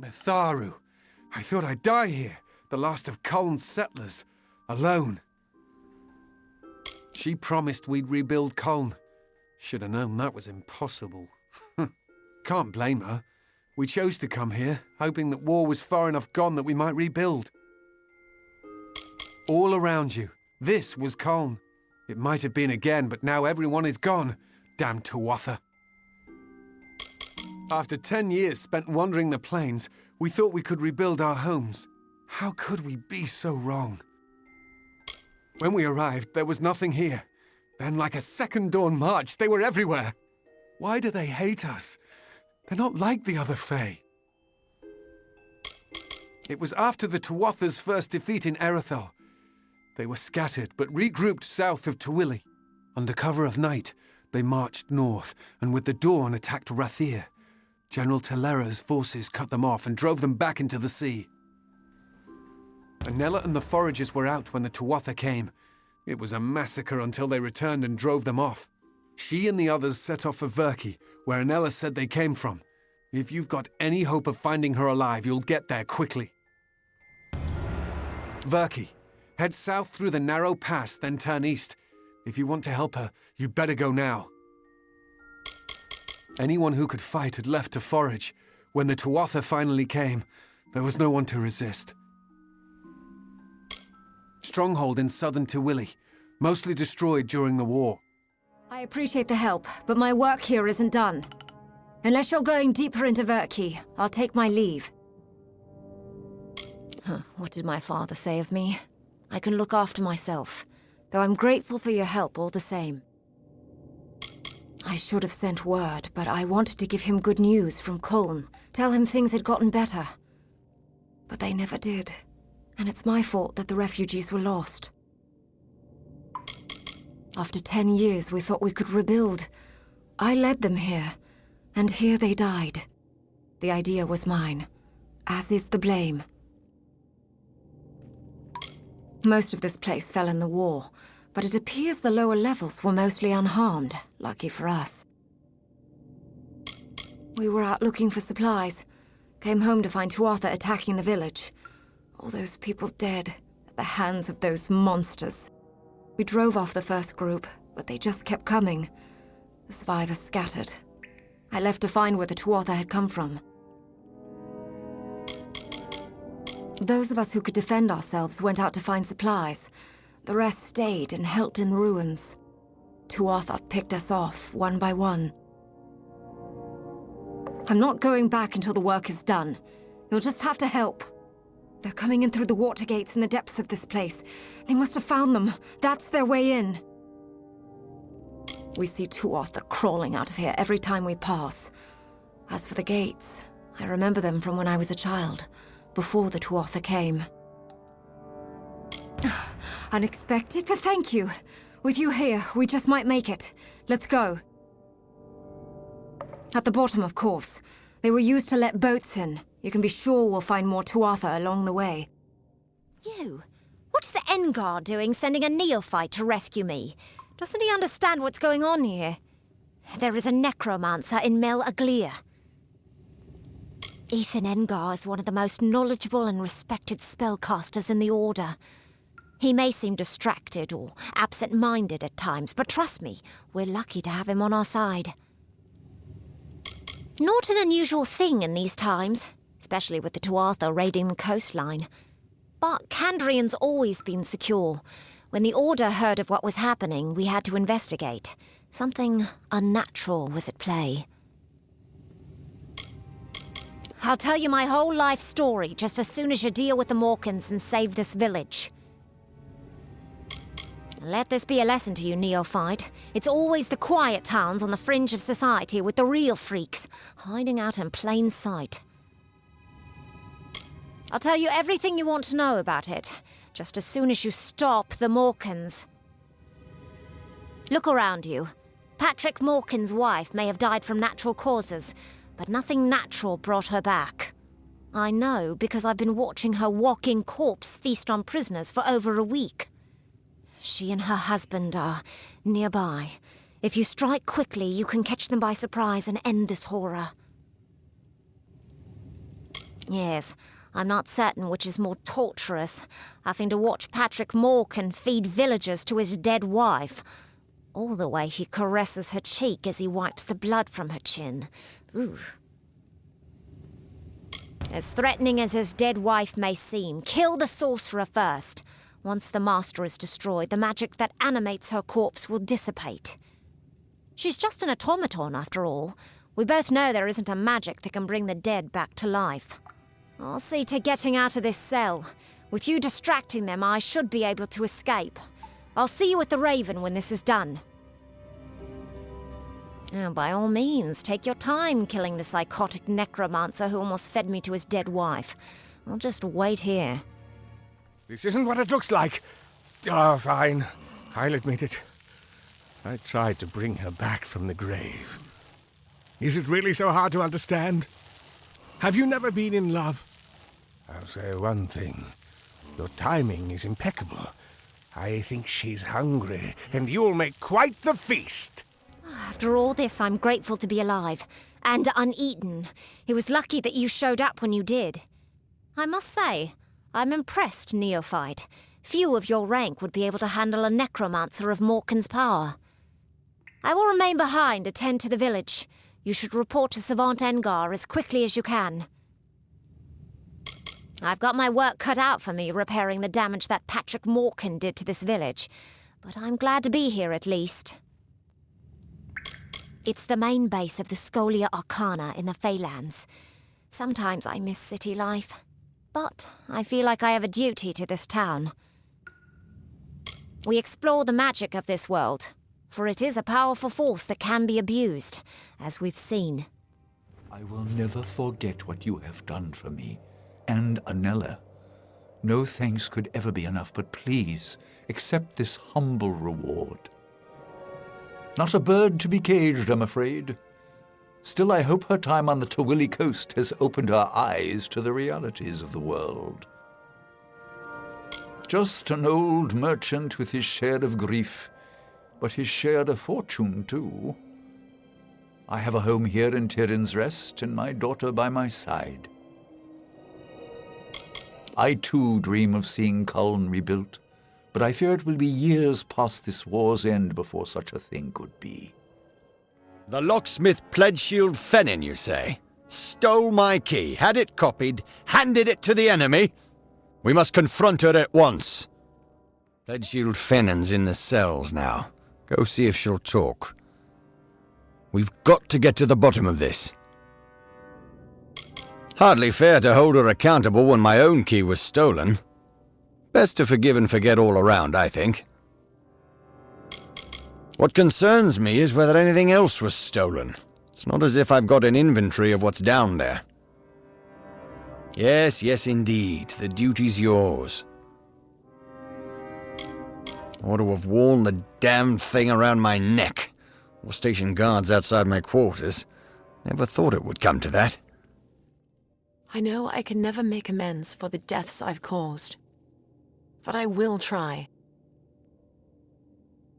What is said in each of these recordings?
Thank Mitharu. I thought I'd die here, the last of Culn's settlers, alone. She promised we'd rebuild Culn. Should have known that was impossible. Can't blame her. We chose to come here, hoping that war was far enough gone that we might rebuild. All around you, this was Culn. It might have been again, but now everyone is gone. Damn Tuatha. After 10 years spent wandering the plains, we thought we could rebuild our homes. How could we be so wrong? When we arrived, there was nothing here. Then, like a second dawn march, they were everywhere. Why do they hate us? They're not like the other Fae. It was after the Tuatha's first defeat in Erythal. They were scattered, but regrouped south of Tuili. Under cover of night, they marched north, and with the dawn attacked Rathir. General Telera's forces cut them off and drove them back into the sea. Anella and the foragers were out when the Tuatha came. It was a massacre until they returned and drove them off. She and the others set off for Verki, where Anella said they came from. If you've got any hope of finding her alive, you'll get there quickly. Verki. Head south through the narrow pass, then turn east. If you want to help her, you better go now. Anyone who could fight had left to forage. When the Tuatha finally came, there was no one to resist. Stronghold in southern Tuili, mostly destroyed during the war. I appreciate the help, but my work here isn't done. Unless you're going deeper into Verki, I'll take my leave. What did my father say of me? I can look after myself, though I'm grateful for your help all the same. I should have sent word, but I wanted to give him good news from Culn, tell him things had gotten better. But they never did, and it's my fault that the refugees were lost. After 10 years, we thought we could rebuild. I led them here, and here they died. The idea was mine, as is the blame. Most of this place fell in the war, but it appears the lower levels were mostly unharmed, lucky for us. We were out looking for supplies. Came home to find Tuatha attacking the village. All those people dead, at the hands of those monsters. We drove off the first group, but they just kept coming. The survivors scattered. I left to find where the Tuatha had come from. Those of us who could defend ourselves went out to find supplies. The rest stayed and helped in ruins. Tuatha picked us off, one by one. I'm not going back until the work is done. You'll just have to help. They're coming in through the water gates in the depths of this place. They must have found them. That's their way in. We see Tuatha crawling out of here every time we pass. As for the gates, I remember them from when I was a child, before the Tuatha came. Unexpected, but thank you. With you here, we just might make it. Let's go. At the bottom, of course. They were used to let boats in. You can be sure we'll find more Tuatha along the way. You? What is the Engar doing sending a neophyte to rescue me? Doesn't he understand what's going on here? There is a necromancer in Mel Aglia. Ethan Engar is one of the most knowledgeable and respected spellcasters in the Order. He may seem distracted or absent-minded at times, but trust me, we're lucky to have him on our side. Not an unusual thing in these times, especially with the Tuatha raiding the coastline. But Kandrian's always been secure. When the Order heard of what was happening, we had to investigate. Something unnatural was at play. I'll tell you my whole life story just as soon as you deal with the Morkans and save this village. Let this be a lesson to you, neophyte. It's always the quiet towns on the fringe of society with the real freaks, hiding out in plain sight. I'll tell you everything you want to know about it, just as soon as you stop the Morkans. Look around you. Patrick Morkan's wife may have died from natural causes, but nothing natural brought her back. I know because I've been watching her walking corpse feast on prisoners for over a week. She and her husband are nearby. If you strike quickly, you can catch them by surprise and end this horror. Yes, I'm not certain which is more torturous, having to watch Patrick Morkan feed villagers to his dead wife, or the way he caresses her cheek as he wipes the blood from her chin. Ooh. As threatening as his dead wife may seem, kill the sorcerer first. Once the master is destroyed, the magic that animates her corpse will dissipate. She's just an automaton, after all. We both know there isn't a magic that can bring the dead back to life. I'll see to getting out of this cell. With you distracting them, I should be able to escape. I'll see you at the Raven when this is done. By all means, take your time killing the psychotic necromancer who almost fed me to his dead wife. I'll just wait here. This isn't what it looks like. Oh, fine. I'll admit it. I tried to bring her back from the grave. Is it really so hard to understand? Have you never been in love? I'll say one thing. Your timing is impeccable. I think she's hungry, and you'll make quite the feast. After all this, I'm grateful to be alive. And uneaten. It was lucky that you showed up when you did. I must say, I'm impressed, neophyte. Few of your rank would be able to handle a necromancer of Morkan's power. I will remain behind, attend to the village. You should report to Savant Engar as quickly as you can. I've got my work cut out for me repairing the damage that Patrick Morkan did to this village, but I'm glad to be here at least. It's the main base of the Scholia Arcana in the Feylands. Sometimes I miss city life, but I feel like I have a duty to this town. We explore the magic of this world, for it is a powerful force that can be abused, as we've seen. I will never forget what you have done for me, and Anella. No thanks could ever be enough, but please, accept this humble reward. Not a bird to be caged, I'm afraid. Still, I hope her time on the Tawili coast has opened her eyes to the realities of the world. Just an old merchant with his share of grief, but his share of fortune, too. I have a home here in Tyrian's Rest, and my daughter by my side. I, too, dream of seeing Culn rebuilt, but I fear it will be years past this war's end before such a thing could be. The locksmith Pledgeshield Fennin, you say? Stole my key, had it copied, handed it to the enemy? We must confront her at once. Pledgeshield Fennin's in the cells now. Go see if she'll talk. We've got to get to the bottom of this. Hardly fair to hold her accountable when my own key was stolen. Best to forgive and forget all around, I think. What concerns me is whether anything else was stolen. It's not as if I've got an inventory of what's down there. Yes, indeed. The duty's yours. Ought to have worn the damned thing around my neck, or station guards outside my quarters. Never thought it would come to that. I know I can never make amends for the deaths I've caused, but I will try.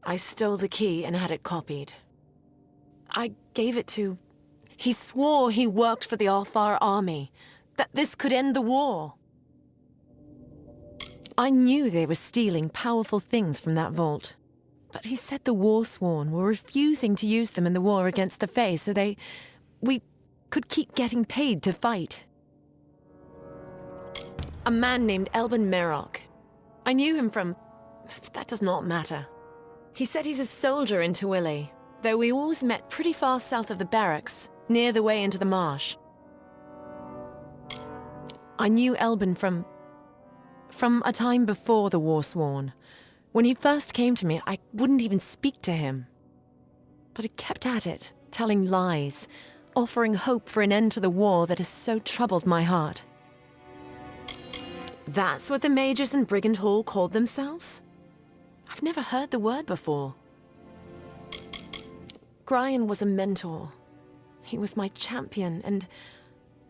I stole the key and had it copied. I gave it to... He swore he worked for the Alfar army, that this could end the war. I knew they were stealing powerful things from that vault, but he said the Warsworn were refusing to use them in the war against the Fae, so we could keep getting paid to fight. A man named Elben Merok. I knew him from... that does not matter. He said he's a soldier in Tawili, though we always met pretty far south of the barracks, near the way into the marsh. I knew Elben from a time before the Warsworn. When he first came to me, I wouldn't even speak to him. But he kept at it, telling lies, offering hope for an end to the war that has so troubled my heart. That's what the mages in Brigand Hall called themselves? I've never heard the word before. Grian was a mentor. He was my champion, and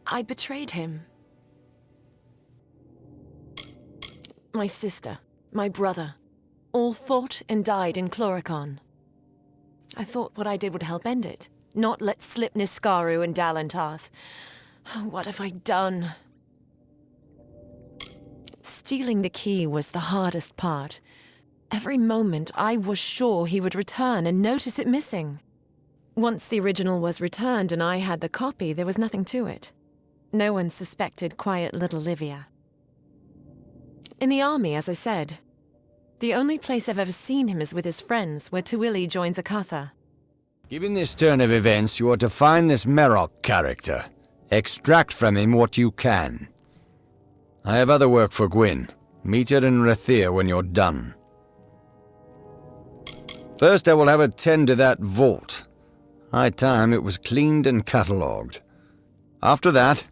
I betrayed him. My sister, my brother, all fought and died in Chloricon. I thought what I did would help end it, not let slip Niskaru and Dalentarth. Oh, what have I done? Stealing the key was the hardest part. Every moment I was sure he would return and notice it missing. Once the original was returned and I had the copy, there was nothing to it. No one suspected quiet little Livia. In the army, as I said. The only place I've ever seen him is with his friends, where Tuili joins Akatha. Given this turn of events, you are to find this Merok character. Extract from him what you can. I have other work for Gwyn. Meet her in Rathir when you're done. First, I will have her tend to that vault. High time it was cleaned and catalogued. After that,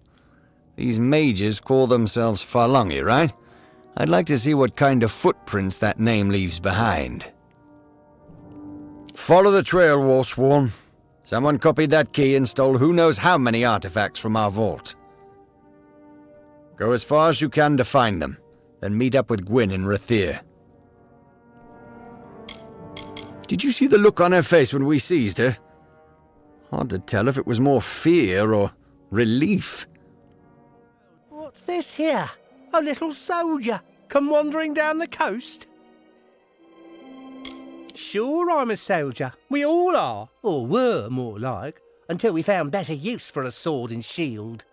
these mages call themselves Farlungi, right? I'd like to see what kind of footprints that name leaves behind. Follow the trail, Warsworn. Someone copied that key and stole who knows how many artifacts from our vault. Go as far as you can to find them, then meet up with Gwyn in Rathir. Did you see the look on her face when we seized her? Hard to tell if it was more fear or relief. What's this here? A little soldier come wandering down the coast? Sure, I'm a soldier. We all are, or were more like, until we found better use for a sword and shield.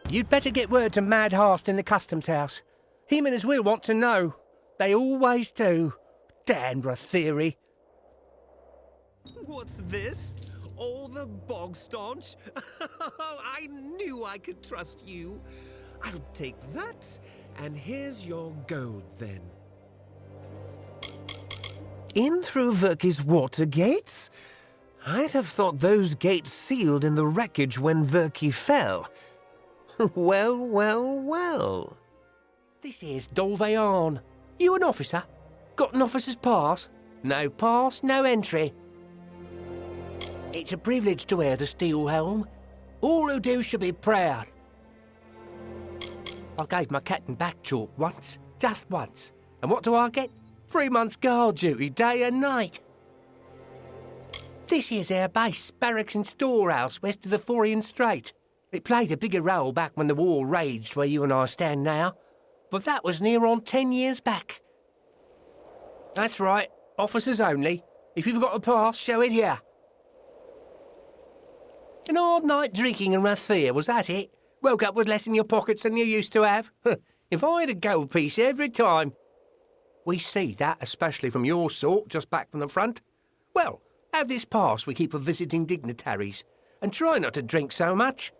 You'd better get word to Mad Hast in the customs house. Him and his will want to know. They always do. Damned Rathiri. What's this? All the bog staunch? I knew I could trust you. I'll take that, and here's your gold then. In through Verki's water gates? I'd have thought those gates sealed in the wreckage when Verki fell. Well, well, well. This here's Dolvearn. You an officer? Got an officer's pass? No pass, no entry. It's a privilege to wear the steel helm. All who do should be proud. I gave my captain back chalk once, just once. And what do I get? 3 months guard duty, day and night. This here's our base, barracks and storehouse west of the Forian Strait. It played a bigger role back when the war raged where you and I stand now. But that was near on 10 years back. That's right, officers only. If you've got a pass, show it here. An hard night drinking in Rathir, was that it? Woke up with less in your pockets than you used to have? If I had a gold piece every time. We see that, especially from your sort, just back from the front. Well, have this pass we keep for visiting dignitaries, and try not to drink so much.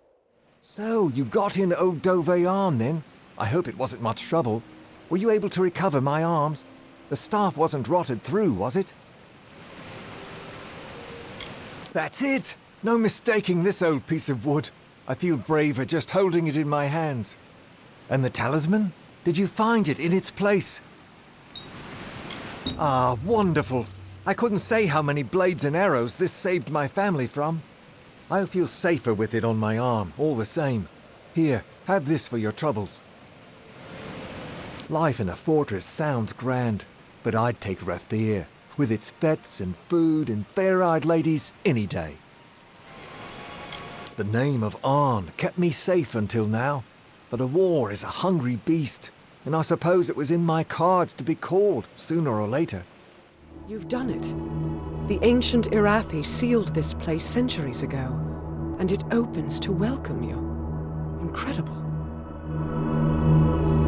So, you got in old Dolvearn then? I hope it wasn't much trouble. Were you able to recover my arms? The staff wasn't rotted through, was it? That's it! No mistaking this old piece of wood. I feel braver just holding it in my hands. And the talisman? Did you find it in its place? Ah, wonderful. I couldn't say how many blades and arrows this saved my family from. I'll feel safer with it on my arm, all the same. Here, have this for your troubles. Life in a fortress sounds grand, but I'd take Rathir, with its fetes and food and fair-eyed ladies, any day. The name of Arn kept me safe until now, but a war is a hungry beast, and I suppose it was in my cards to be called sooner or later. You've done it. The ancient Irathi sealed this place centuries ago, and it opens to welcome you. Incredible.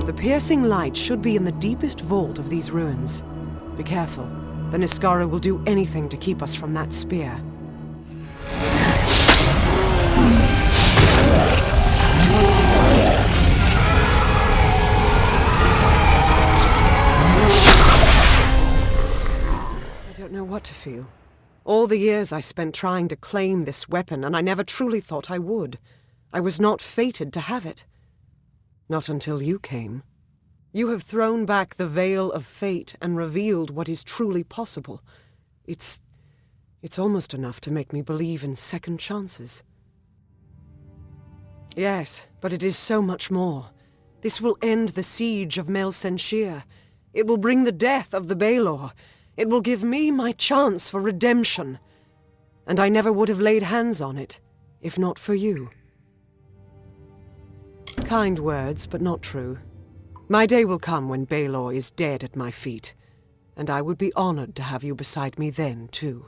The piercing light should be in the deepest vault of these ruins. Be careful. The Niskara will do anything to keep us from that spear. I don't know what to feel. All the years I spent trying to claim this weapon, and I never truly thought I would. I was not fated to have it. Not until you came. You have thrown back the veil of fate and revealed what is truly possible. It's almost enough to make me believe in second chances. Yes, but it is so much more. This will end the siege of Mel Senshir. It will bring the death of the Baelor. It will give me my chance for redemption. And I never would have laid hands on it, if not for you. Kind words, but not true. My day will come when Baelor is dead at my feet, and I would be honored to have you beside me then, too.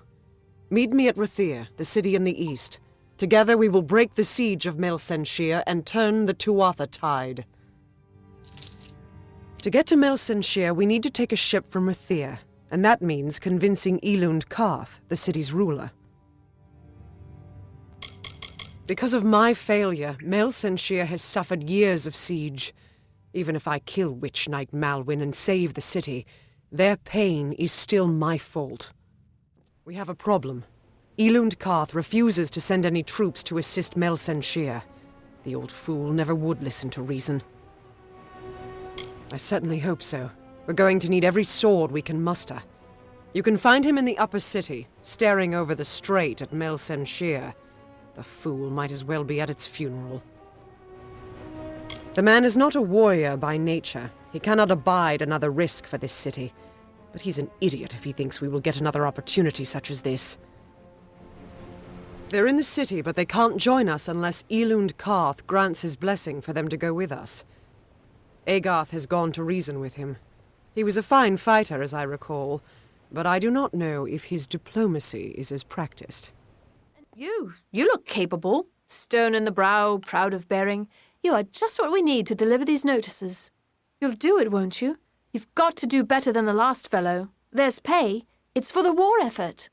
Meet me at Rathir, the city in the east. Together we will break the siege of Melsenshir and turn the Tuatha tide. To get to Melsenshir, we need to take a ship from Rathir, and that means convincing Elund Karth, the city's ruler. Because of my failure, Melsenshir has suffered years of siege. Even if I kill Witch Knight Malwyn and save the city, their pain is still my fault. We have a problem. Elund Karth refuses to send any troops to assist Melsenshir. The old fool never would listen to reason. I certainly hope so. We're going to need every sword we can muster. You can find him in the upper city, staring over the strait at Melsenshir. The fool might as well be at its funeral. The man is not a warrior by nature. He cannot abide another risk for this city. But he's an idiot if he thinks we will get another opportunity such as this. They're in the city, but they can't join us unless Elund Karth grants his blessing for them to go with us. Agarth has gone to reason with him. He was a fine fighter, as I recall, but I do not know if his diplomacy is as practiced. You look capable. Stern in the brow, proud of bearing. You are just what we need to deliver these notices. You'll do it, won't you? You've got to do better than the last fellow. There's pay. It's for the war effort.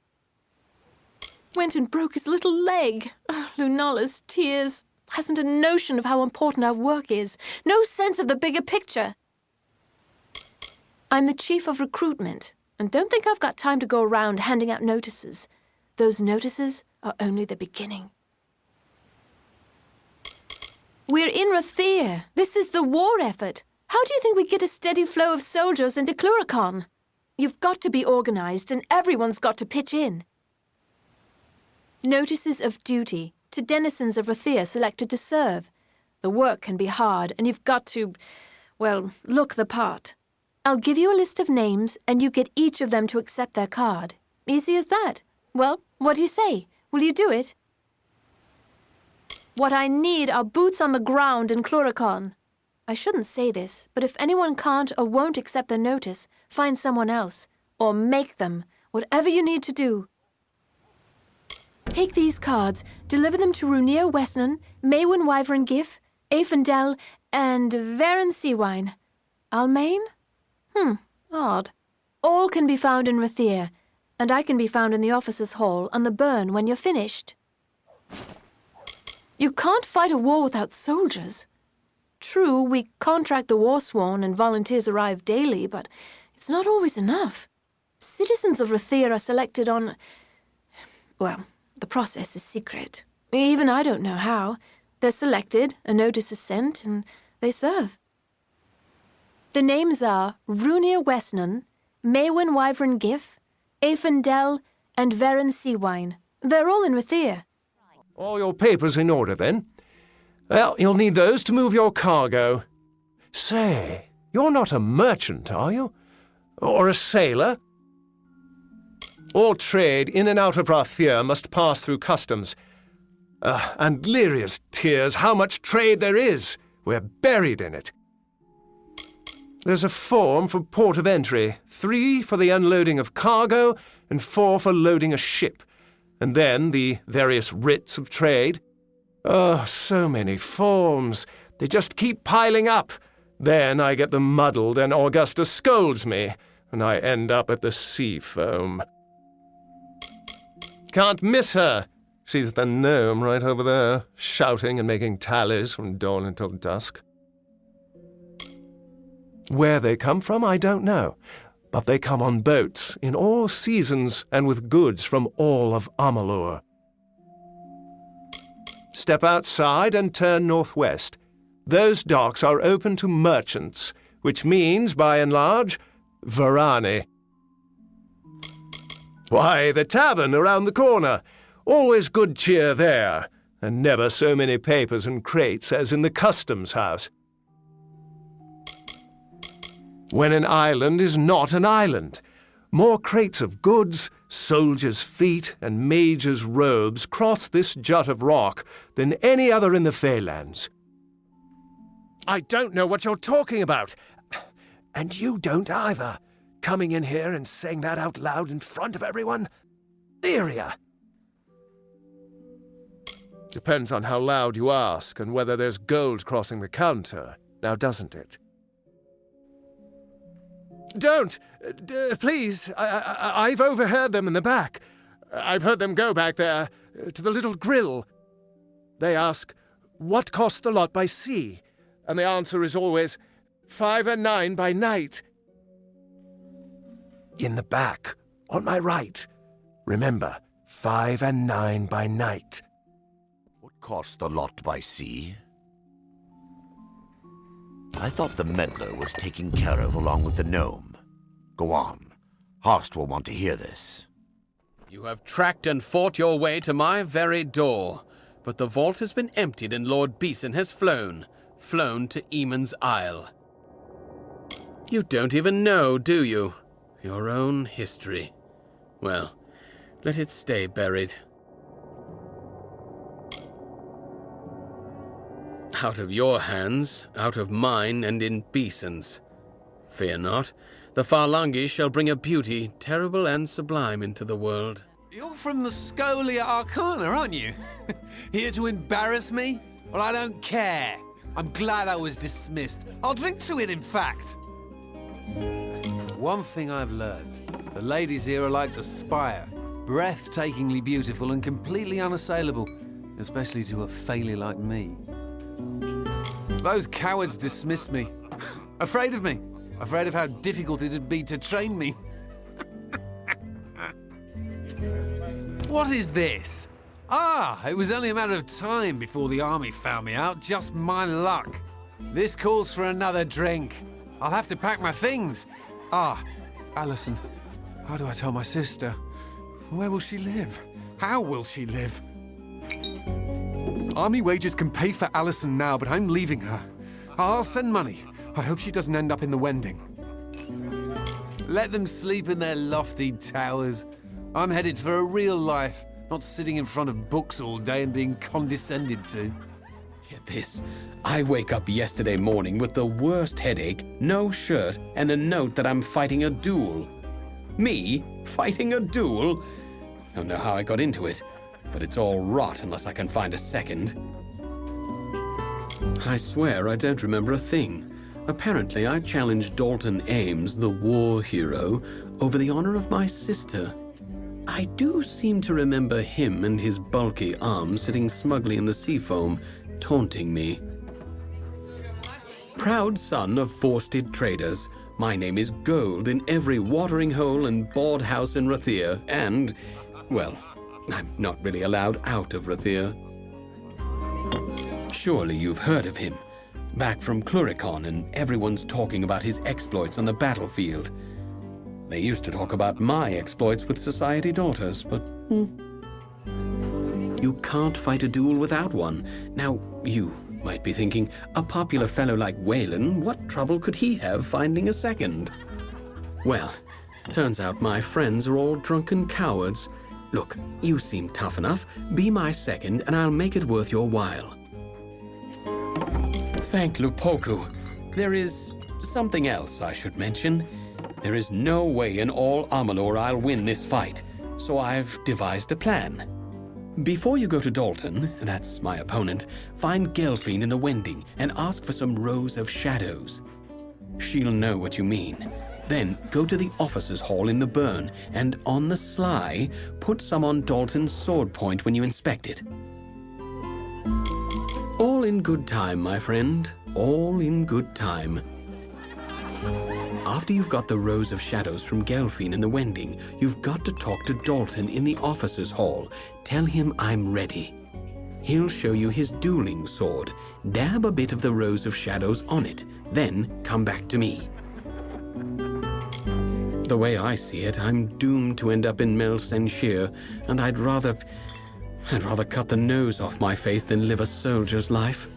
Went and broke his little leg. Oh, Lunala's tears. Hasn't a notion of how important our work is. No sense of the bigger picture. I'm the chief of recruitment, and don't think I've got time to go around handing out notices. Those notices are only the beginning. We're in Rathir. This is the war effort. How do you think we get a steady flow of soldiers into Cluricon? You've got to be organized, and everyone's got to pitch in. Notices of duty to denizens of Rathir selected to serve. The work can be hard, and you've got to, well, look the part. I'll give you a list of names, and you get each of them to accept their card. Easy as that. Well, what do you say? Will you do it? What I need are boots on the ground in Cluricon. I shouldn't say this, but if anyone can't or won't accept the notice, find someone else. Or make them. Whatever you need to do. Take these cards, deliver them to Runir Westnon, Maywin Wyvern Gif, Aefendel, and Varen Seawine. Almain? Odd. All can be found in Rathir, and I can be found in the officers' hall on the burn when you're finished. You can't fight a war without soldiers. True, we contract the Warsworn and volunteers arrive daily, but it's not always enough. Citizens of Rathir are selected on... well, the process is secret. Even I don't know how. They're selected, a notice is sent, and they serve. The names are Runir Westnon, Maywin Wyvern Gif, Aefendel, and Varen Seawine. They're all in Rathir. All your papers in order, then? Well, you'll need those to move your cargo. Say, you're not a merchant, are you? Or a sailor? All trade in and out of Rathir must pass through customs. And Lyria's tears, how much trade there is. We're buried in it. There's a form for port of entry, 3 for the unloading of cargo, and 4 for loading a ship. And then the various writs of trade. Oh, so many forms. They just keep piling up. Then I get them muddled and Augusta scolds me, and I end up at the sea foam. Can't miss her. She's the gnome right over there, shouting and making tallies from dawn until dusk. Where they come from, I don't know. But they come on boats, in all seasons, and with goods from all of Amalur. Step outside and turn northwest. Those docks are open to merchants, which means, by and large, Varani. Why, the tavern around the corner. Always good cheer there, and never so many papers and crates as in the customs house. When an island is not an island, more crates of goods, soldiers' feet, and mages' robes cross this jut of rock than any other in the Feylands. I don't know what you're talking about. And you don't either. Coming in here and saying that out loud in front of everyone? Lyria! Depends on how loud you ask and whether there's gold crossing the counter, now doesn't it? Don't! Please! I've overheard them in the back. I've heard them go back there, to the little grill. They ask, what cost the lot by sea? And the answer is always, 5 and 9 by night. In the back, on my right. Remember, 5 and 9 by night. What cost the lot by sea? I thought the meddler was taken care of along with the gnome. Go on. Horst will want to hear this. You have tracked and fought your way to my very door, but the vault has been emptied and Lord Beeson has flown to Eamon's Isle. You don't even know, do you? Your own history. Well, let it stay buried. Out of your hands, out of mine, and in Beeson's. Fear not, the Farlangi shall bring a beauty terrible and sublime into the world. You're from the Scholia Arcana, aren't you? Here to embarrass me? Well, I don't care. I'm glad I was dismissed. I'll drink to it, in fact. One thing I've learned. The ladies here are like the spire. Breathtakingly beautiful and completely unassailable. Especially to a failure like me. Those cowards dismissed me. Afraid of me. Afraid of how difficult it'd be to train me. What is this? Ah, it was only a matter of time before the army found me out. Just my luck. This calls for another drink. I'll have to pack my things. Ah, Alison. How do I tell my sister? Where will she live? How will she live? Army wages can pay for Alison now, but I'm leaving her. I'll send money. I hope she doesn't end up in the Wending. Let them sleep in their lofty towers. I'm headed for a real life, not sitting in front of books all day and being condescended to. Get this. I wake up yesterday morning with the worst headache, no shirt, and a note that I'm fighting a duel. Me? Fighting a duel? Don't know how I got into it, but it's all rot unless I can find a second. I swear I don't remember a thing. Apparently I challenged Dalton Ames, the war hero, over the honor of my sister. I do seem to remember him and his bulky arm sitting smugly in the sea foam, taunting me. Proud son of forested traders, my name is gold in every watering hole and board house in Rathir, and, well, I'm not really allowed out of Rathir. Surely you've heard of him. Back from Cluricon, and everyone's talking about his exploits on the battlefield. They used to talk about my exploits with society daughters, but... You can't fight a duel without one. Now, you might be thinking, a popular fellow like Wayland, what trouble could he have finding a second? Well, turns out my friends are all drunken cowards. Look, you seem tough enough. Be my second, and I'll make it worth your while. Thank Lupoku. There is something else I should mention. There is no way in all Amalur I'll win this fight, so I've devised a plan. Before you go to Dalton, that's my opponent, find Gelfine in the Wending and ask for some rows of shadows. She'll know what you mean. Then go to the officers' hall in the burn and, on the sly, put some on Dalton's sword point when you inspect it. All in good time, my friend. All in good time. After you've got the rows of shadows from Gelfine in the Wending, you've got to talk to Dalton in the officers' hall. Tell him I'm ready. He'll show you his dueling sword. Dab a bit of the rows of shadows on it. Then come back to me. The way I see it, I'm doomed to end up in Mel Senshir, and I'd rather cut the nose off my face than live a soldier's life.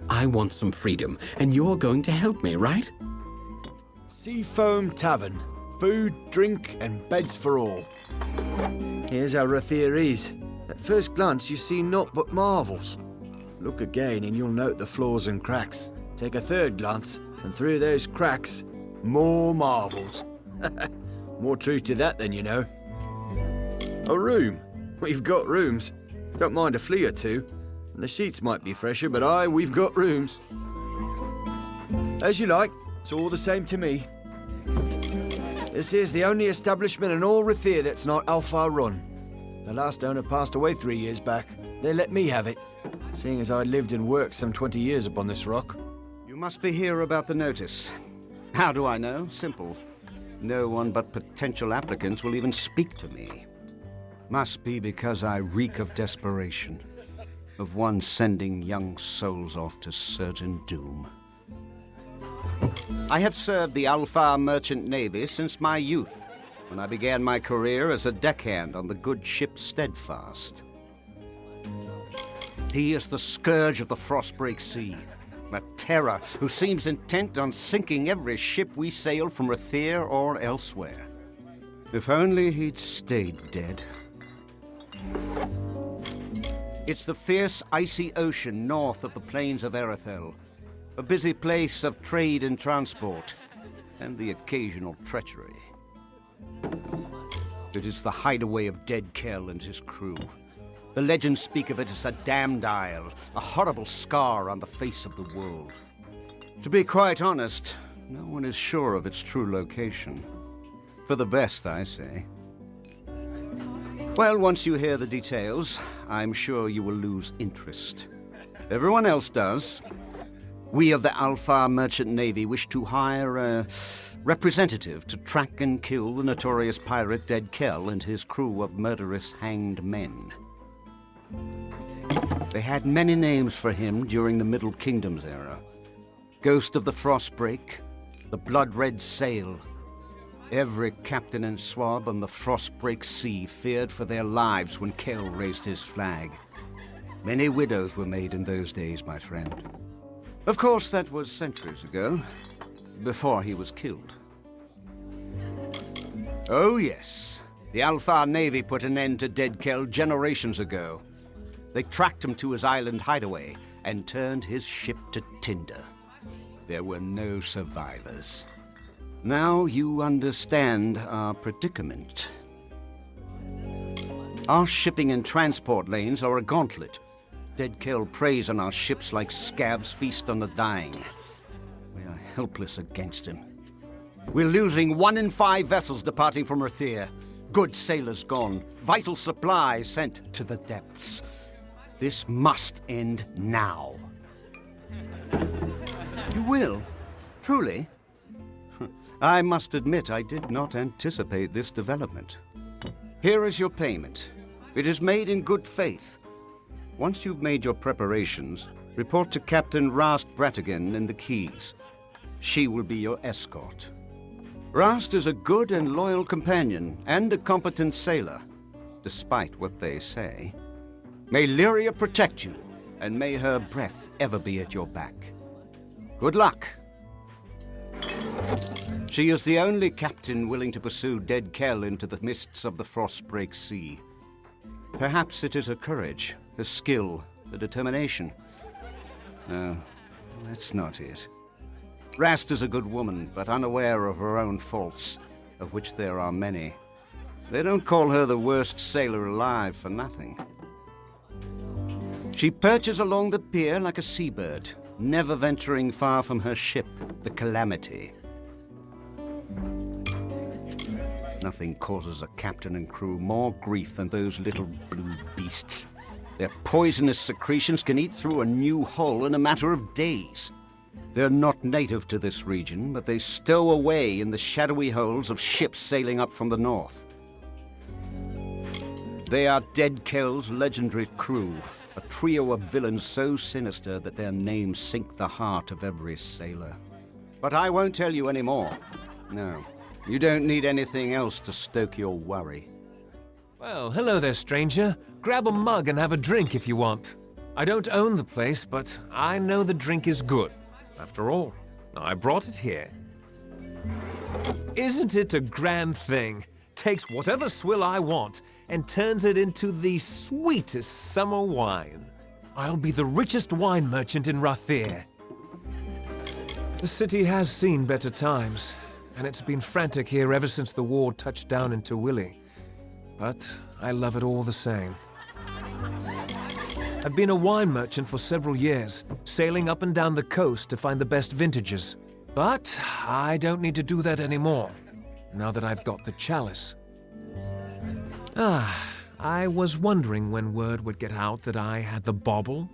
I want some freedom, and you're going to help me, right? Seafoam Tavern. Food, drink, and beds for all. Here's how Rathir is. At first glance, you see naught but marvels. Look again, and you'll note the flaws and cracks. Take a third glance, and through those cracks, more marvels. More truth to that than you know. A room. We've got rooms. Don't mind a flea or two. The sheets might be fresher, but we've got rooms. As you like. It's all the same to me. This is the only establishment in all Rathir that's not Alfar run. The last owner passed away 3 years back. They let me have it, seeing as I lived and worked some 20 years upon this rock. You must be here about the notice. How do I know? Simple. No one but potential applicants will even speak to me. Must be because I reek of desperation, of one sending young souls off to certain doom. I have served the Alfar Merchant Navy since my youth, when I began my career as a deckhand on the good ship Steadfast. He is the scourge of the Frostbreak Sea, a terror who seems intent on sinking every ship we sail from Rathir or elsewhere. If only he'd stayed dead. It's the fierce, icy ocean north of the plains of Erethel, a busy place of trade and transport, and the occasional treachery. It is the hideaway of Dead Kell and his crew. The legends speak of it as a damned isle, a horrible scar on the face of the world. To be quite honest, no one is sure of its true location. For the best, I say. Well, once you hear the details, I'm sure you will lose interest. Everyone else does. We of the Alfar Merchant Navy wish to hire a representative to track and kill the notorious pirate Dead Kell and his crew of murderous hanged men. They had many names for him during the Middle Kingdoms era. Ghost of the Frostbreak, the Blood-Red Sail. Every captain and swab on the Frostbreak Sea feared for their lives when Kell raised his flag. Many widows were made in those days, my friend. Of course, that was centuries ago, before he was killed. Oh yes, the Alfar Navy put an end to Dead Kell generations ago. They tracked him to his island hideaway and turned his ship to tinder. There were no survivors. Now you understand our predicament. Our shipping and transport lanes are a gauntlet. Dead Kell preys on our ships like scabs feast on the dying. We are helpless against him. We're losing 1 in 5 vessels departing from Rathir. Good sailors gone, vital supplies sent to the depths. This must end now. You will? Truly? I must admit I did not anticipate this development. Here is your payment. It is made in good faith. Once you've made your preparations, report to Captain Rast Bratigan in the Keys. She will be your escort. Rast is a good and loyal companion and a competent sailor, despite what they say. May Lyria protect you, and may her breath ever be at your back. Good luck. She is the only captain willing to pursue Dead Kell into the mists of the Frostbreak Sea. Perhaps it is her courage, her skill, her determination. No, that's not it. Rast is a good woman, but unaware of her own faults, of which there are many. They don't call her the worst sailor alive for nothing. She perches along the pier like a seabird, never venturing far from her ship, the Calamity. Nothing causes a captain and crew more grief than those little blue beasts. Their poisonous secretions can eat through a new hull in a matter of days. They're not native to this region, but they stow away in the shadowy holes of ships sailing up from the north. They are Dead Kell's legendary crew, a trio of villains so sinister that their names sink the heart of every sailor. But I won't tell you any more. No, you don't need anything else to stoke your worry. Well, hello there, stranger. Grab a mug and have a drink if you want. I don't own the place, but I know the drink is good. After all, I brought it here. Isn't it a grand thing? Takes whatever swill I want and turns it into the sweetest summer wine. I'll be the richest wine merchant in Rathir. The city has seen better times, and it's been frantic here ever since the war touched down into Willy. But I love it all the same. I've been a wine merchant for several years, sailing up and down the coast to find the best vintages. But I don't need to do that anymore, now that I've got the chalice. I was wondering when word would get out that I had the bauble.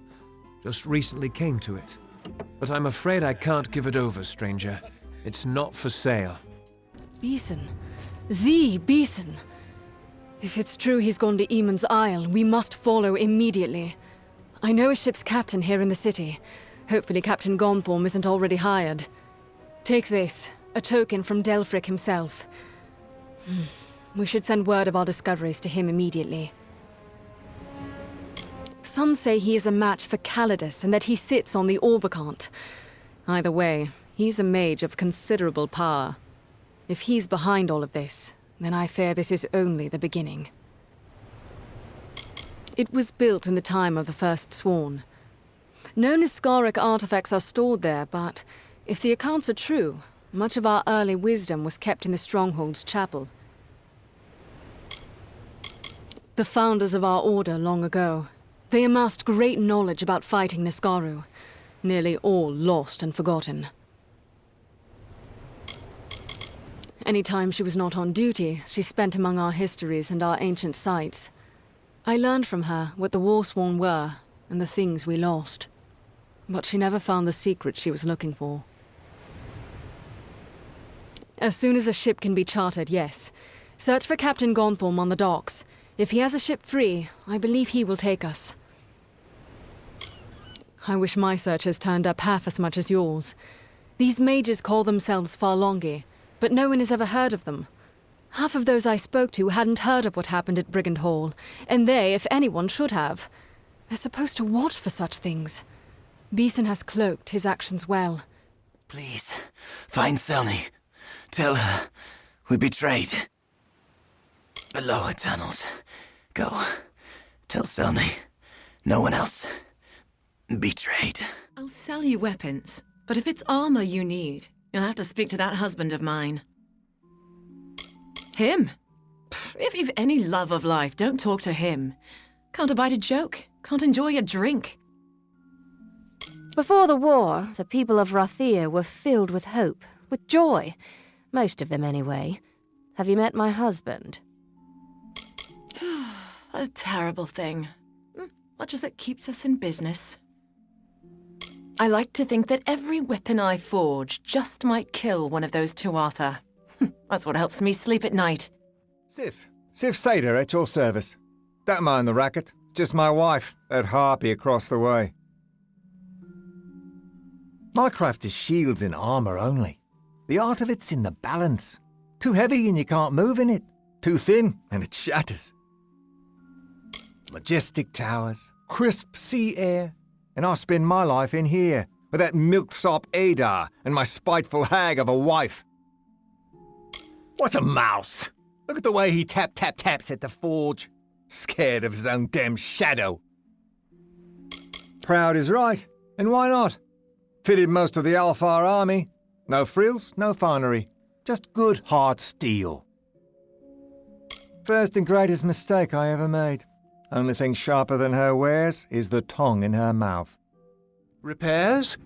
Just recently came to it. But I'm afraid I can't give it over, stranger. It's not for sale. Beeson. The Beeson. If it's true he's gone to Eamon's Isle, we must follow immediately. I know a ship's captain here in the city. Hopefully Captain Gonthorm isn't already hired. Take this, a token from Delfric himself. We should send word of our discoveries to him immediately. Some say he is a match for Calidus and that he sits on the Orbicant. Either way, he's a mage of considerable power. If he's behind all of this, then I fear this is only the beginning. It was built in the time of the First Sworn. No Niskaric artifacts are stored there, but if the accounts are true, much of our early wisdom was kept in the Stronghold's chapel. The founders of our order long ago, they amassed great knowledge about fighting Niskaru, nearly all lost and forgotten. Any time she was not on duty, she spent among our histories and our ancient sites. I learned from her what the Warsworn were and the things we lost. But she never found the secret she was looking for. As soon as a ship can be chartered, yes. Search for Captain Gonthorm on the docks. If he has a ship free, I believe he will take us. I wish my searchers turned up half as much as yours. These mages call themselves Farlongi, but no one has ever heard of them. Half of those I spoke to hadn't heard of what happened at Brigand Hall, and they, if anyone, should have. They're supposed to watch for such things. Beeson has cloaked his actions well. Please, find Selny. Tell her we betrayed. The lower tunnels. Go. Tell Selny. No one else. Betrayed. I'll sell you weapons, but if it's armor you need, you'll have to speak to that husband of mine. Him? If you've any love of life, don't talk to him. Can't abide a joke, can't enjoy a drink. Before the war, the people of Rathir were filled with hope, with joy. Most of them, anyway. Have you met my husband? A terrible thing. Much as it keeps us in business. I like to think that every weapon I forge just might kill one of those two Arthur. That's what helps me sleep at night. Sif Sader at your service. Don't mind the racket. Just my wife, that harpy across the way. My craft is shields and armour only. The art of it's in the balance. Too heavy and you can't move in it. Too thin and it shatters. Majestic towers, crisp sea air, and I spend my life in here with that milksop Adar and my spiteful hag of a wife. What a mouse! Look at the way he taps at the forge. Scared of his own damn shadow. Proud is right, and why not? Fitted most of the Alfar army. No frills, no finery. Just good hard steel. First and greatest mistake I ever made. Only thing sharper than her wares is the tongue in her mouth. Repairs?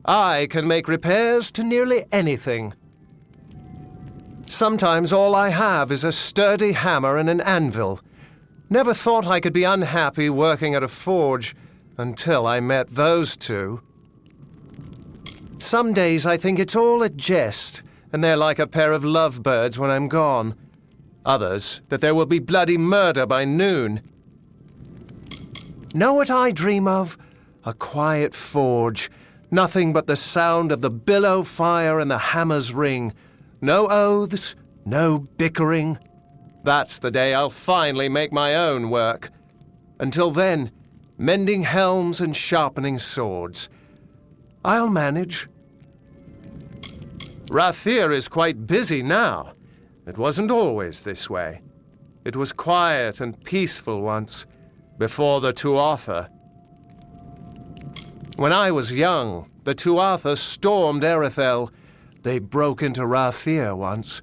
I can make repairs to nearly anything. Sometimes all I have is a sturdy hammer and an anvil. Never thought I could be unhappy working at a forge until I met those two. Some days I think it's all a jest, and they're like a pair of lovebirds when I'm gone. Others, that there will be bloody murder by noon. Know what I dream of? A quiet forge. Nothing but the sound of the billow fire and the hammer's ring. No oaths, no bickering. That's the day I'll finally make my own work. Until then, mending helms and sharpening swords. I'll manage. Rathir is quite busy now. It wasn't always this way. It was quiet and peaceful once, before the Tuatha. When I was young, the Tuatha stormed Erethel. They broke into Rathir once.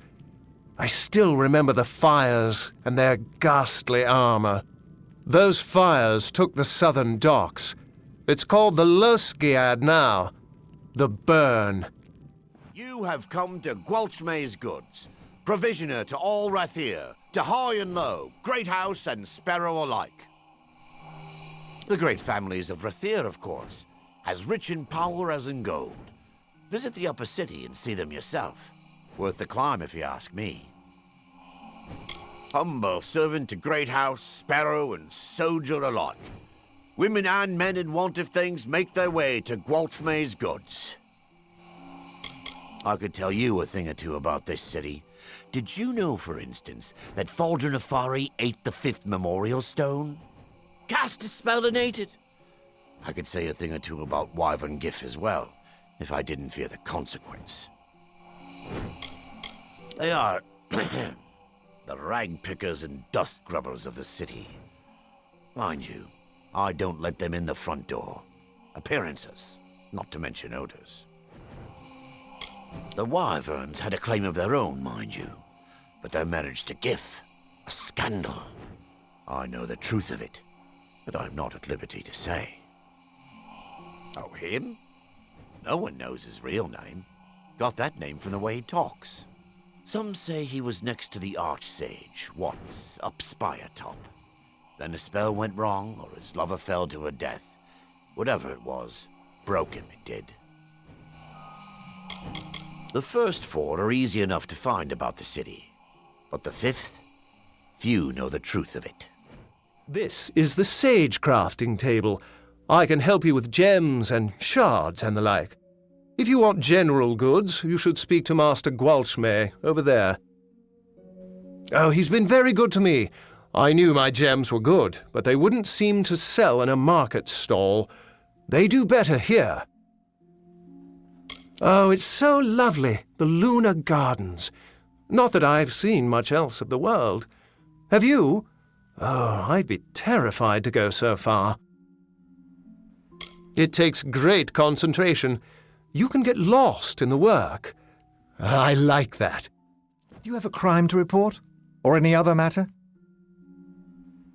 I still remember the fires and their ghastly armor. Those fires took the southern docks. It's called the Losgiad now. The Burn. You have come to Gwalchmay's goods, provisioner to all Rathir, to high and low, great house and sparrow alike. The great families of Rathir, of course, as rich in power as in gold. Visit the upper city and see them yourself. Worth the climb, if you ask me. Humble servant to great house, sparrow and soldier alike. Women and men in want of things make their way to Gwalchmay's goods. I could tell you a thing or two about this city. Did you know, for instance, that Faldra Nefari ate the 5th memorial stone? Cast a spell and ate it. I could say a thing or two about Wyvern Gif as well, if I didn't fear the consequence. They are the rag pickers and dust grubbers of the city. Mind you, I don't let them in the front door. Appearances, not to mention odors. The Wyverns had a claim of their own, mind you, but their marriage to Gif, a scandal. I know the truth of it, but I'm not at liberty to say. Oh, him? No one knows his real name. Got that name from the way he talks. Some say he was next to the Archsage, once, up Spire Top. Then a spell went wrong, or his lover fell to her death. Whatever it was, broke him, it did. The first 4 are easy enough to find about the city. But the 5th, few know the truth of it. This is the Sage Crafting Table. I can help you with gems and shards and the like. If you want general goods, you should speak to Master Gwalchmay over there. Oh, he's been very good to me. I knew my gems were good, but they wouldn't seem to sell in a market stall. They do better here. Oh, it's so lovely, the Lunar Gardens. Not that I've seen much else of the world. Have you? Oh, I'd be terrified to go so far. It takes great concentration. You can get lost in the work. I like that. Do you have a crime to report? Or any other matter?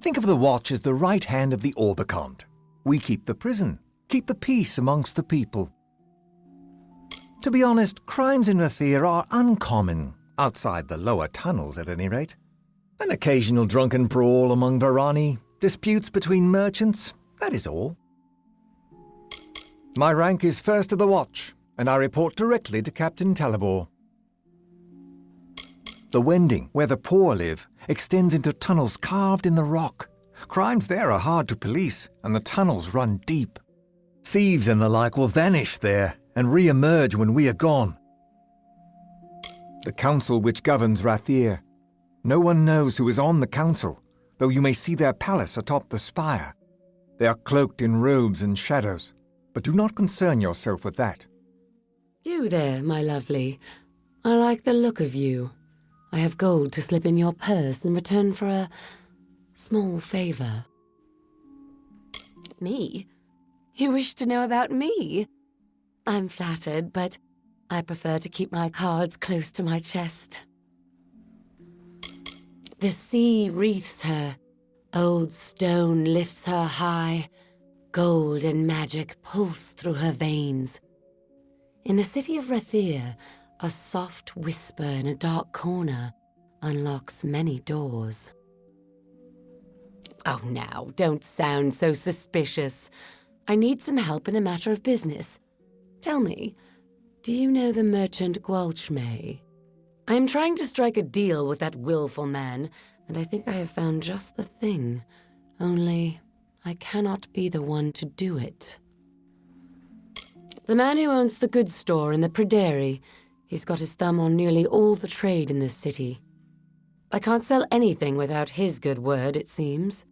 Think of the Watch as the right hand of the Orbicont. We keep the prison, keep the peace amongst the people. To be honest, crimes in Rathir are uncommon, outside the lower tunnels at any rate. An occasional drunken brawl among Varani, disputes between merchants, that is all. My rank is First of the Watch, and I report directly to Captain Talabor. The Wending, where the poor live, extends into tunnels carved in the rock. Crimes there are hard to police, and the tunnels run deep. Thieves and the like will vanish there, and re-emerge when we are gone. The council which governs Rathir. No one knows who is on the council, though you may see their palace atop the spire. They are cloaked in robes and shadows, but do not concern yourself with that. You there, my lovely. I like the look of you. I have gold to slip in your purse in return for a small favor. Me? You wish to know about me? I'm flattered, but I prefer to keep my cards close to my chest. The sea wreathes her. Old stone lifts her high. Gold and magic pulse through her veins. In the city of Rathir, a soft whisper in a dark corner unlocks many doors. Oh, now, don't sound so suspicious. I need some help in a matter of business. Tell me, do you know the merchant Gwalchmay? I am trying to strike a deal with that willful man, and I think I have found just the thing. Only, I cannot be the one to do it. The man who owns the goods store in the Pryderi, he's got his thumb on nearly all the trade in this city. I can't sell anything without his good word, it seems.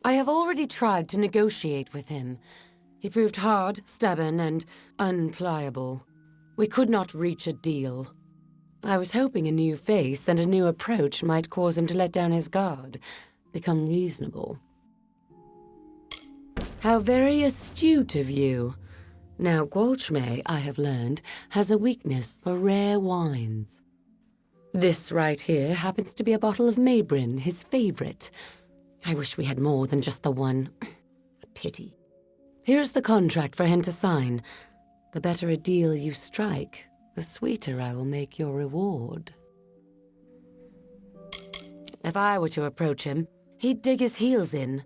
I have already tried to negotiate with him. He proved hard, stubborn, and unpliable. We could not reach a deal. I was hoping a new face and a new approach might cause him to let down his guard, become reasonable. How very astute of you. Now, Gwalchmey, I have learned, has a weakness for rare wines. This right here happens to be a bottle of Maybrin, his favorite. I wish we had more than just the one. A pity. Here's the contract for him to sign. The better a deal you strike, the sweeter I will make your reward. If I were to approach him, he'd dig his heels in.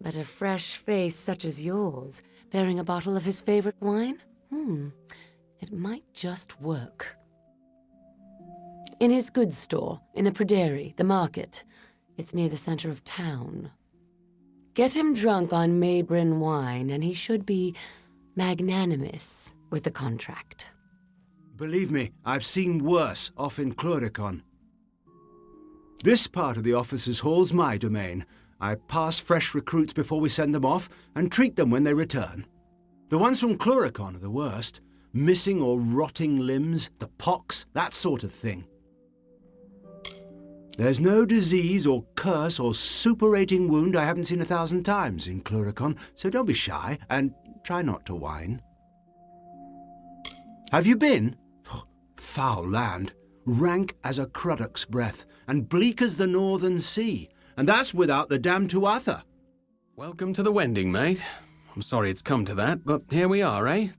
But a fresh face such as yours, bearing a bottle of his favorite wine? It might just work. In his goods store, in the Pryderi, the market. It's near the center of town. Get him drunk on Maybrin wine, and he should be magnanimous with the contract. Believe me, I've seen worse off in Cluricon. This part of the officers' hall's my domain. I pass fresh recruits before we send them off, and treat them when they return. The ones from Cluricon are the worst. Missing or rotting limbs, the pox, that sort of thing. There's no disease or curse or superating wound I haven't seen 1,000 times in Cluricon, so don't be shy, and try not to whine. Have you been? Oh, foul land, rank as a cruddock's breath, and bleak as the northern sea, and that's without the damned Tuatha. Welcome to the Wending, mate. I'm sorry it's come to that, but here we are, eh?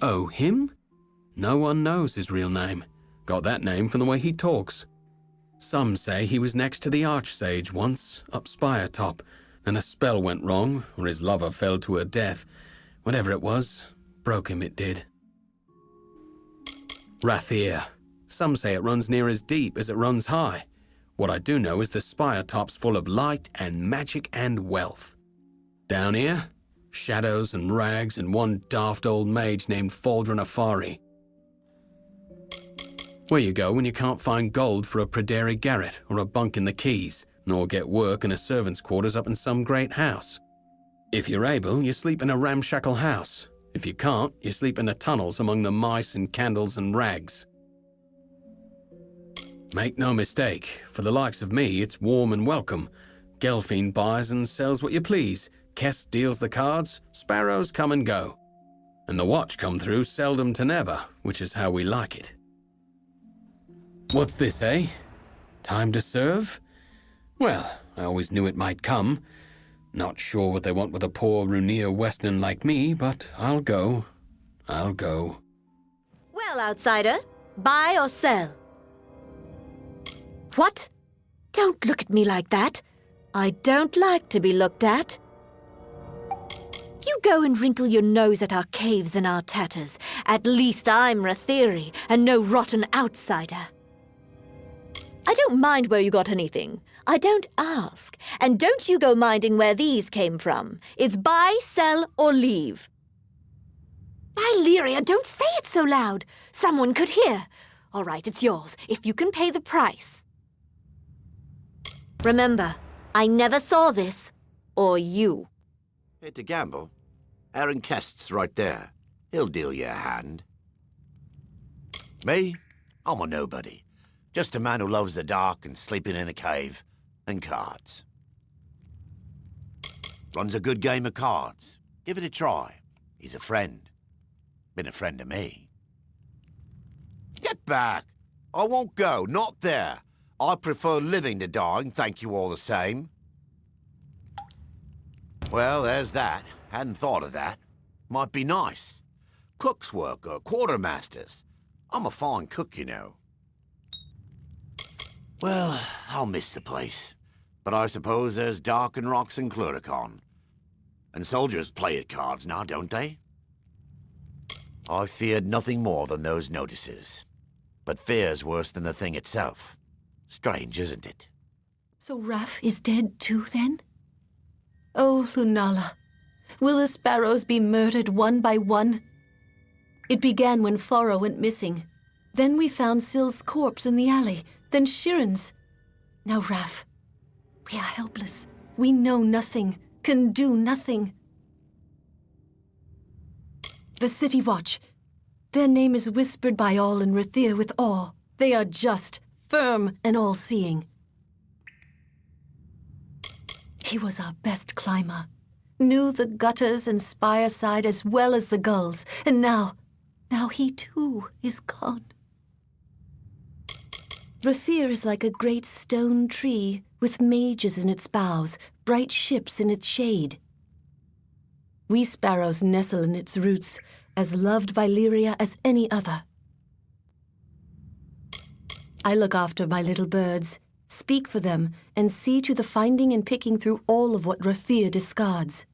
Oh, him? No one knows his real name. Got that name from the way he talks. Some say he was next to the Archsage once, up Spire Top, and a spell went wrong, or his lover fell to her death. Whatever it was, broke him it did. Rathir. Some say it runs near as deep as it runs high. What I do know is the Spire Top's full of light and magic and wealth. Down here, shadows and rags and one daft old mage named Faldron Afari. Where you go when you can't find gold for a Pryderi garret or a bunk in the quays, nor get work in a servant's quarters up in some great house. If you're able, you sleep in a ramshackle house. If you can't, you sleep in the tunnels among the mice and candles and rags. Make no mistake, for the likes of me, it's warm and welcome. Gelfine buys and sells what you please. Kest deals the cards, sparrows come and go. And the watch come through seldom to never, which is how we like it. What's this, eh? Time to serve? Well, I always knew it might come. Not sure what they want with a poor Runir Western like me, but I'll go. I'll go. Well, outsider, buy or sell? What? Don't look at me like that. I don't like to be looked at. You go and wrinkle your nose at our caves and our tatters. At least I'm Rathiri, and no rotten outsider. I don't mind where you got anything. I don't ask. And don't you go minding where these came from. It's buy, sell, or leave. By Lyria, don't say it so loud. Someone could hear. All right, it's yours, if you can pay the price. Remember, I never saw this. Or you. Here to gamble. Aaron Kest's right there. He'll deal you a hand. Me? I'm a nobody. Just a man who loves the dark and sleeping in a cave. And cards. Runs a good game of cards. Give it a try. He's a friend. Been a friend to me. Get back! I won't go, not there. I prefer living to dying, thank you all the same. Well, there's that. Hadn't thought of that. Might be nice. Cook's work or quartermaster's. I'm a fine cook, you know. Well, I'll miss the place. But I suppose there's dark and rocks in Cluricon. And soldiers play at cards now, don't they? I feared nothing more than those notices. But fear's worse than the thing itself. Strange, isn't it? So Raff is dead too, then? Oh, Lunala, will the sparrows be murdered one by one? It began when Fora went missing. Then we found Syl's corpse in the alley, then Shiren's. Now Raff. We are helpless. We know nothing, can do nothing. The City Watch. Their name is whispered by all in Rathir with awe. They are just, firm, and all-seeing. He was our best climber. Knew the gutters and spire side as well as the gulls. And now he too is gone. Rathir is like a great stone tree with mages in its boughs, bright ships in its shade. We sparrows nestle in its roots, as loved by Lyria as any other. I look after my little birds, speak for them, and see to the finding and picking through all of what Rathir discards.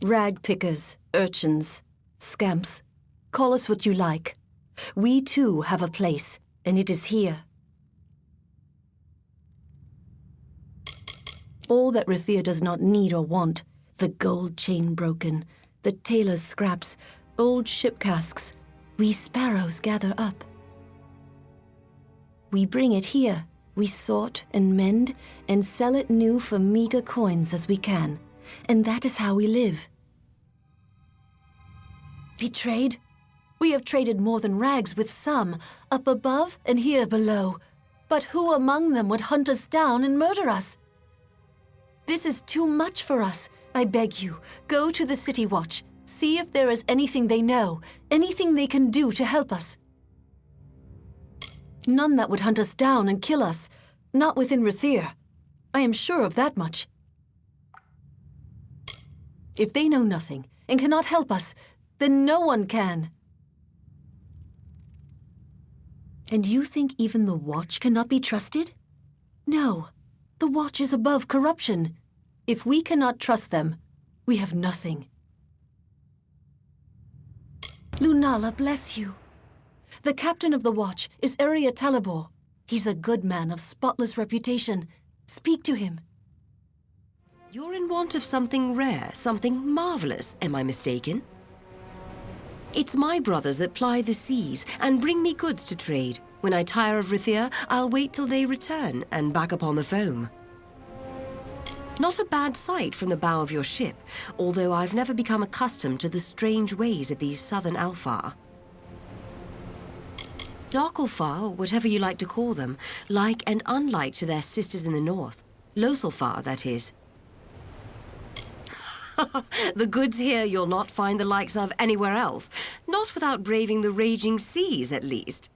Rag pickers, urchins, scamps, call us what you like. We too have a place, and it is here. All that Rathir does not need or want, the gold chain broken, the tailor's scraps, old ship casks, we sparrows gather up. We bring it here, we sort and mend, and sell it new for meager coins as we can, and that is how we live. Betrayed? We have traded more than rags with some, up above and here below. But who among them would hunt us down and murder us? This is too much for us. I beg you, go to the City Watch. See if there is anything they know, anything they can do to help us. None that would hunt us down and kill us. Not within Rathir. I am sure of that much. If they know nothing and cannot help us, then no one can. And you think even the Watch cannot be trusted? No. The Watch is above corruption. If we cannot trust them, we have nothing. Lunala bless you. The captain of the Watch is Area Talabor. He's a good man of spotless reputation. Speak to him. You're in want of something rare, something marvelous, am I mistaken? It's my brothers that ply the seas and bring me goods to trade. When I tire of Rathir, I'll wait till they return and back upon the foam. Not a bad sight from the bow of your ship, although I've never become accustomed to the strange ways of these southern Alfar. Darkalfar, whatever you like to call them, like and unlike to their sisters in the north. Losalfar, that is. The goods here you'll not find the likes of anywhere else, not without braving the raging seas, at least.